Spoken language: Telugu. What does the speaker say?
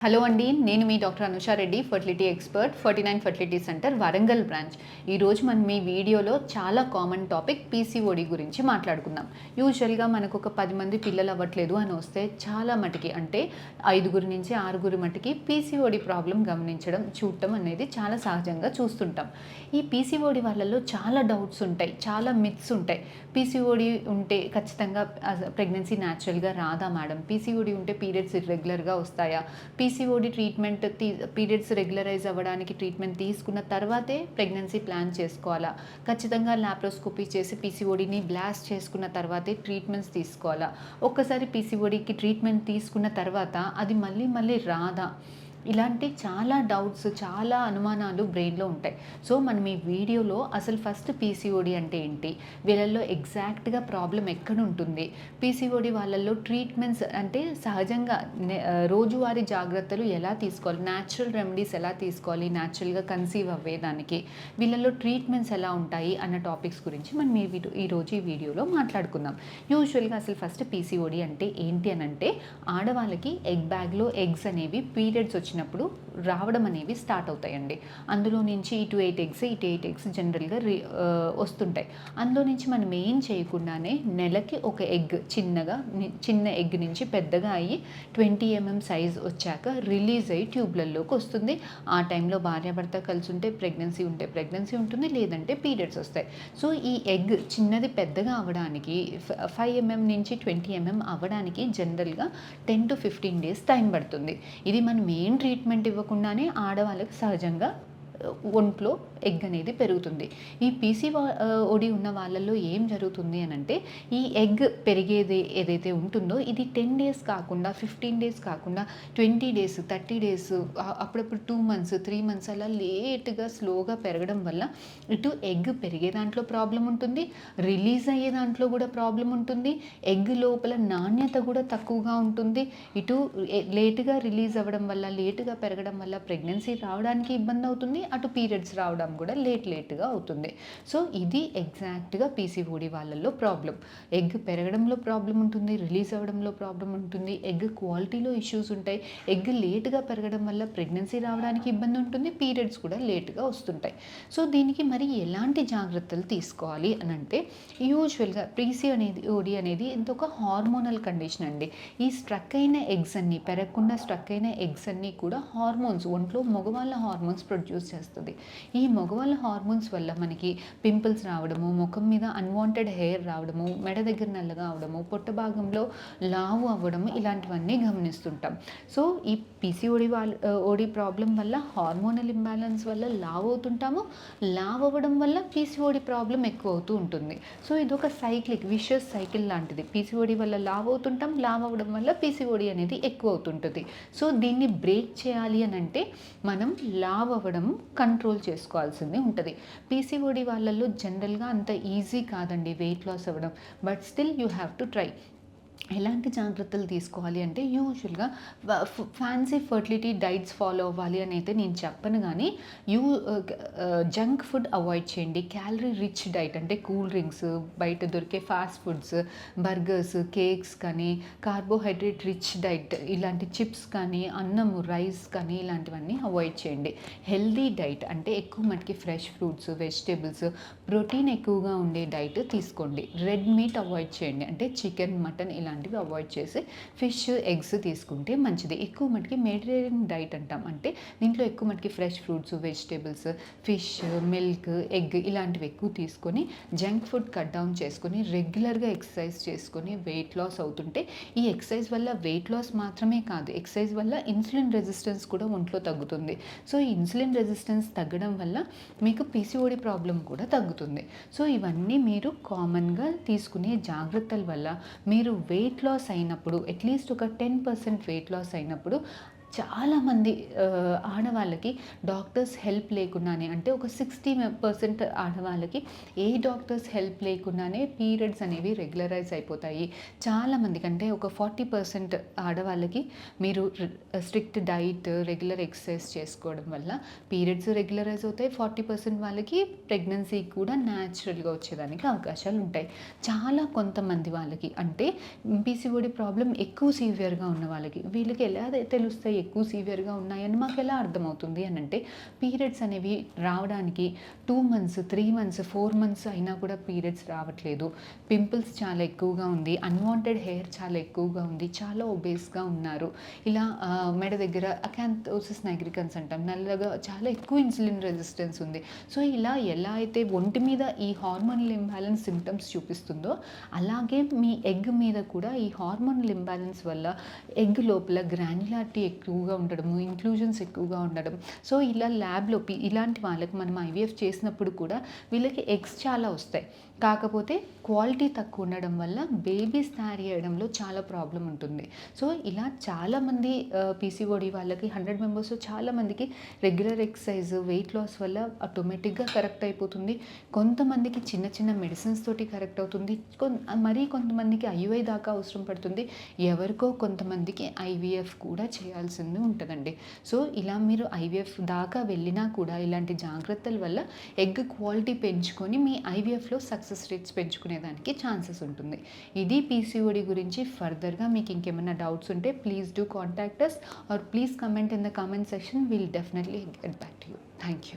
హలో అండి, నేను మీ doctor Anusha Reddy, fertility expert, 49 fertility centre, Warangal branch. ఈరోజు మనం మీ వీడియోలో చాలా కామన్ టాపిక్ పీసీఓడి గురించి మాట్లాడుకుందాం. యూజువల్గా మనకు ఒక 10 మంది పిల్లలు అవ్వట్లేదు అని వస్తే చాలా మటుకి అంటే 5 నుంచి 6 మటుకి పీసీఓడి ప్రాబ్లం చూడటం అనేది చాలా సహజంగా చూస్తుంటాం. ఈ పీసీఓడి వాళ్ళలో చాలా డౌట్స్ ఉంటాయి, చాలా మిత్స్ ఉంటాయి. పీసీఓడి ఉంటే ఖచ్చితంగా ప్రెగ్నెన్సీ న్యాచురల్గా రాదా మేడం? పీసీఓడి ఉంటే పీరియడ్స్ ఇర్రెగ్యులర్గా వస్తాయా? పీసీఓడి ట్రీట్మెంట్ పీరియడ్స్ రెగ్యులరైజ్ అవ్వడానికి ట్రీట్మెంట్ తీసుకున్న తర్వాతే ప్రెగ్నెన్సీ ప్లాన్ చేసుకోవాలా? ఖచ్చితంగా లాప్రోస్కోపీ చేసి పీసీఓడిని బ్లాస్ట్ చేసుకున్న తర్వాతే ట్రీట్మెంట్స్ తీసుకోవాలా? ఒక్కసారి పీసీఓడికి ట్రీట్మెంట్ తీసుకున్న తర్వాత అది మళ్ళీ మళ్ళీ రాదా? ఇలాంటి చాలా డౌట్స్, చాలా అనుమానాలు బ్రెయిన్లో ఉంటాయి. సో మనం ఈ వీడియోలో అసలు ఫస్ట్ పీసీఓడి అంటే ఏంటి, వీళ్ళల్లో ఎగ్జాక్ట్గా ప్రాబ్లం ఎక్కడ ఉంటుంది, పీసీఓడి వాళ్ళల్లో ట్రీట్మెంట్స్ అంటే సహజంగా రోజువారీ జాగ్రత్తలు ఎలా తీసుకోవాలి, న్యాచురల్ రెమెడీస్ ఎలా తీసుకోవాలి న్యాచురల్గా కన్సీవ్ అవ్వేదానికి, వీళ్ళల్లో ట్రీట్మెంట్స్ ఎలా ఉంటాయి అన్న టాపిక్స్ గురించి మనం ఈరోజు ఈ వీడియోలో మాట్లాడుకుందాం. యూజువల్గా అసలు ఫస్ట్ పీసీఓడి అంటే ఏంటి అని అంటే, ఆడవాళ్ళకి ఎగ్ బ్యాగ్లో ఎగ్స్ అనేవి పీరియడ్స్ వచ్చినప్పుడు రావడం అనేవి స్టార్ట్ అవుతాయండి. అందులో నుంచి ఇటు 8 ఎగ్స్ జనరల్గా వస్తుంటాయి. అందులో నుంచి మనం ఏం చేయకుండానే నెలకి ఒక ఎగ్ చిన్న ఎగ్ నుంచి పెద్దగా అయ్యి 20 mm సైజ్ వచ్చాక రిలీజ్ అయ్యి ట్యూబ్లలోకి వస్తుంది. ఆ టైంలో భార్యాభర్త కలిసి ఉంటే ప్రెగ్నెన్సీ ఉంటుంది, లేదంటే పీరియడ్స్ వస్తాయి. సో ఈ ఎగ్ చిన్నది పెద్దగా అవ్వడానికి 5 mm నుంచి 20 mm అవ్వడానికి జనరల్గా 10 to 15 days టైం పడుతుంది. ఇది మనం ఏం ట్రీట్మెంట్ ఇవ్వకుండానే ఆడవాళ్ళకి సహజంగా ఒంట్లో ఎగ్ అనేది పెరుగుతుంది. ఈ పీసీఓడి ఉన్న వాళ్ళల్లో ఏం జరుగుతుంది అని అంటే, ఈ ఎగ్ పెరిగేది ఏదైతే ఉంటుందో ఇది 10 days కాకుండా 15 days కాకుండా 20 days 30 days అప్పుడప్పుడు 2 months 3 months అలా లేట్గా స్లోగా పెరగడం వల్ల ఇటు ఎగ్ పెరిగే దాంట్లో ప్రాబ్లం ఉంటుంది, రిలీజ్ అయ్యే దాంట్లో కూడా ప్రాబ్లం ఉంటుంది, ఎగ్ లోపల నాణ్యత కూడా తక్కువగా ఉంటుంది. ఇటు లేటుగా రిలీజ్ అవ్వడం వల్ల, లేటుగా పెరగడం వల్ల ప్రెగ్నెన్సీ రావడానికి ఇబ్బంది అవుతుంది, అటు పీరియడ్స్ రావడం కూడా లేట్గా అవుతుంది. సో ఇది ఎగ్జాక్ట్గా పీసీఓడి వాళ్ళల్లో ప్రాబ్లం. ఎగ్ పెరగడంలో ప్రాబ్లం ఉంటుంది, రిలీజ్ అవ్వడంలో ప్రాబ్లం ఉంటుంది, ఎగ్ క్వాలిటీలో ఇష్యూస్ ఉంటాయి, ఎగ్ లేటుగా పెరగడం వల్ల ప్రెగ్నెన్సీ రావడానికి ఇబ్బంది ఉంటుంది, పీరియడ్స్ కూడా లేటుగా వస్తుంటాయి. సో దీనికి మరి ఎలాంటి జాగ్రత్తలు తీసుకోవాలి అని అంటే, యూజువల్గా పీసీఓడి అనేది ఒక హార్మోనల్ కండిషన్ అండి. ఈ స్ట్రక్ అయిన ఎగ్స్ అన్నీ, పెరగకుండా స్ట్రక్ అయిన ఎగ్స్ అన్నీ కూడా హార్మోన్స్, ఒంట్లో మగవాళ్ళ హార్మోన్స్ ప్రొడ్యూస్ చేస్తుంది. ఈ మగవాళ్ళ హార్మోన్స్ వల్ల మనకి పింపుల్స్ రావడము, ముఖం మీద అన్వాంటెడ్ హెయిర్ రావడము, మెడ దగ్గర నల్లగా అవడము, పొట్ట భాగంలో లావు అవ్వడము, ఇలాంటివన్నీ గమనిస్తుంటాం. సో ఈ పీసీఓడి ప్రాబ్లం వల్ల, హార్మోనల్ ఇంబ్యాలెన్స్ వల్ల లావు అవుతుంటాము, లావు అవ్వడం వల్ల పీసీఓడి ప్రాబ్లం ఎక్కువ అవుతూ ఉంటుంది. సో ఇదొక విషియస్ సైకిల్ లాంటిది. పీసీఓడి వల్ల లావు అవుతుంటాం, లావు అవ్వడం వల్ల పీసీఓడి అనేది ఎక్కువ అవుతుంటుంది. సో దీన్ని బ్రేక్ చేయాలి అని అంటే మనం లావు అవ్వడం కంట్రోల్ చేసుకోవాల్సింది ఉంటుంది. పీసీఓడి వాళ్ళల్లో జనరల్గా అంత ఈజీ కాదండి వెయిట్ లాస్ అవ్వడం, but still you have to try. ఎలాంటి జాగ్రత్తలు తీసుకోవాలి అంటే, యూజువల్గా ఫ్యాన్సీ ఫర్టిలిటీ డైట్స్ ఫాలో అవ్వాలి అని అయితే నేను చెప్పను, కానీ జంక్ ఫుడ్ అవాయిడ్ చేయండి. క్యాలరీ రిచ్ డైట్ అంటే కూల్ డ్రింక్స్, బయట దొరికే ఫాస్ట్ ఫుడ్స్, బర్గర్స్, కేక్స్ కానీ, కార్బోహైడ్రేట్ రిచ్ డైట్ ఇలాంటి చిప్స్ కానీ, అన్నము, రైస్ కానీ ఇలాంటివన్నీ అవాయిడ్ చేయండి. హెల్దీ డైట్ అంటే ఎక్కువ మటుకి ఫ్రెష్ ఫ్రూట్స్, వెజిటేబుల్స్, ప్రోటీన్ ఎక్కువగా ఉండే డైట్ తీసుకోండి. రెడ్ మీట్ అవాయిడ్ చేయండి, అంటే చికెన్, మటన్ ఇలాంటివి అవాయిడ్ చేసి ఫిష్, ఎగ్స్ తీసుకుంటే మంచిది. ఎక్కువ మటుకి మెడిటరేనియన్ డైట్ అంటాం, అంటే దీంట్లో ఎక్కువ మటుకి fresh fruits, vegetables, fish, milk, egg ఇలాంటివి ఎక్కువ తీసుకొని, జంక్ ఫుడ్ కట్ డౌన్ చేసుకొని, రెగ్యులర్గా ఎక్సర్సైజ్ చేసుకొని వెయిట్ లాస్ అవుతుంటే, ఈ ఎక్సర్సైజ్ వల్ల వెయిట్ లాస్ మాత్రమే కాదు, ఎక్సర్సైజ్ వల్ల ఇన్సులిన్ రెసిస్టెన్స్ కూడా ఒంట్లో తగ్గుతుంది. సో ఈ ఇన్సులిన్ రెసిస్టెన్స్ తగ్గడం వల్ల మీకు పీసీఓడి ప్రాబ్లం కూడా తగ్గుతుంది. సో ఇవన్నీ మీరు కామన్గా తీసుకునే జాగ్రత్తల వల్ల మీరు వెయిట్ లాస్ అయినప్పుడు, అట్లీస్ట్ ఒక 10% వెయిట్ లాస్ అయినప్పుడు చాలామంది ఆడవాళ్ళకి డాక్టర్స్ హెల్ప్ లేకుండానే, అంటే ఒక 60% ఆడవాళ్ళకి ఏ డాక్టర్స్ హెల్ప్ లేకుండానే పీరియడ్స్ అనేవి రెగ్యులరైజ్ అయిపోతాయి. చాలామందికి అంటే ఒక 40% ఆడవాళ్ళకి మీరు స్ట్రిక్ట్ డైట్, రెగ్యులర్ ఎక్సర్సైజ్ చేసుకోవడం వల్ల పీరియడ్స్ రెగ్యులరైజ్ అవుతాయి. 40% వాళ్ళకి ప్రెగ్నెన్సీ కూడా న్యాచురల్గా వచ్చేదానికి అవకాశాలు ఉంటాయి. కొంతమంది వాళ్ళకి అంటే పీసీఓడి ప్రాబ్లం ఎక్కువ సివియర్గా ఉన్న వాళ్ళకి, వీళ్ళకి ఎలా తెలుస్తాయి ఎక్కువ సివియర్గా ఉన్నాయని మాకు ఎలా అర్థమవుతుంది అని అంటే, పీరియడ్స్ అనేవి రావడానికి 2 మంత్స్, 3 మంత్స్, 4 మంత్స్ అయినా కూడా పీరియడ్స్ రావట్లేదు, పింపుల్స్ చాలా ఎక్కువగా ఉంది, అన్వాంటెడ్ హెయిర్ చాలా ఎక్కువగా ఉంది, చాలా ఒబేస్గా ఉన్నారు, ఇలా మెడ దగ్గర అకాంతోసిస్ నైగ్రికన్స్ అంటాం, నల్లగా చాలా ఎక్కువ ఇన్సులిన్ రెసిస్టెన్స్ ఉంది. సో ఇలా ఎలా అయితే ఒంటి మీద ఈ హార్మోనల్ ఇంబ్యాలెన్స్ సిమ్టమ్స్ చూపిస్తుందో, అలాగే మీ ఎగ్ మీద కూడా ఈ హార్మోనల్ ఇంబ్యాలెన్స్ వల్ల ఎగ్ లోపల గ్రాన్యులారిటీ ఎక్కువగా ఉండడము, ఇంక్లూజన్స్ ఎక్కువగా ఉండడం. సో ఇలా ల్యాబ్లో ఇలాంటి వాళ్ళకి మనం ఐవీఎఫ్ చేసినప్పుడు కూడా వీళ్ళకి ఎగ్స్ చాలా వస్తాయి, కాకపోతే క్వాలిటీ తక్కువ ఉండడం వల్ల బేబీస్ తయారు చేయడంలో చాలా ప్రాబ్లం ఉంటుంది. సో ఇలా చాలామంది పీసీఓడి వాళ్ళకి 100 మెంబర్స్లో చాలామందికి రెగ్యులర్ ఎక్సర్సైజ్, వెయిట్ లాస్ వల్ల ఆటోమేటిక్గా కరెక్ట్ అయిపోతుంది. కొంతమందికి చిన్న చిన్న మెడిసిన్స్ తోటి కరెక్ట్ అవుతుంది, మరీ కొంతమందికి ఐయుఐ దాకా అవసరం పడుతుంది, ఎవరికో కొంతమందికి ఐవీఎఫ్ కూడా చేయాల్సింది ఉంటుందండి. సో ఇలా మీరు ఐవీఎఫ్ దాకా వెళ్ళినా కూడా ఇలాంటి జాగ్రత్తల వల్ల ఎగ్ క్వాలిటీ పెంచుకొని మీ ఐవీఎఫ్లో సక్సెస్ రేట్స్ పెంచుకునేదానికి ఛాన్సెస్ ఉంటుంది. ఇది పీసీఓడి గురించి. ఫర్దర్గా మీకు ఇంకేమైనా డౌట్స్ ఉంటే please do contact us or please comment in the comment section. We'll definitely get back to you. Thank you.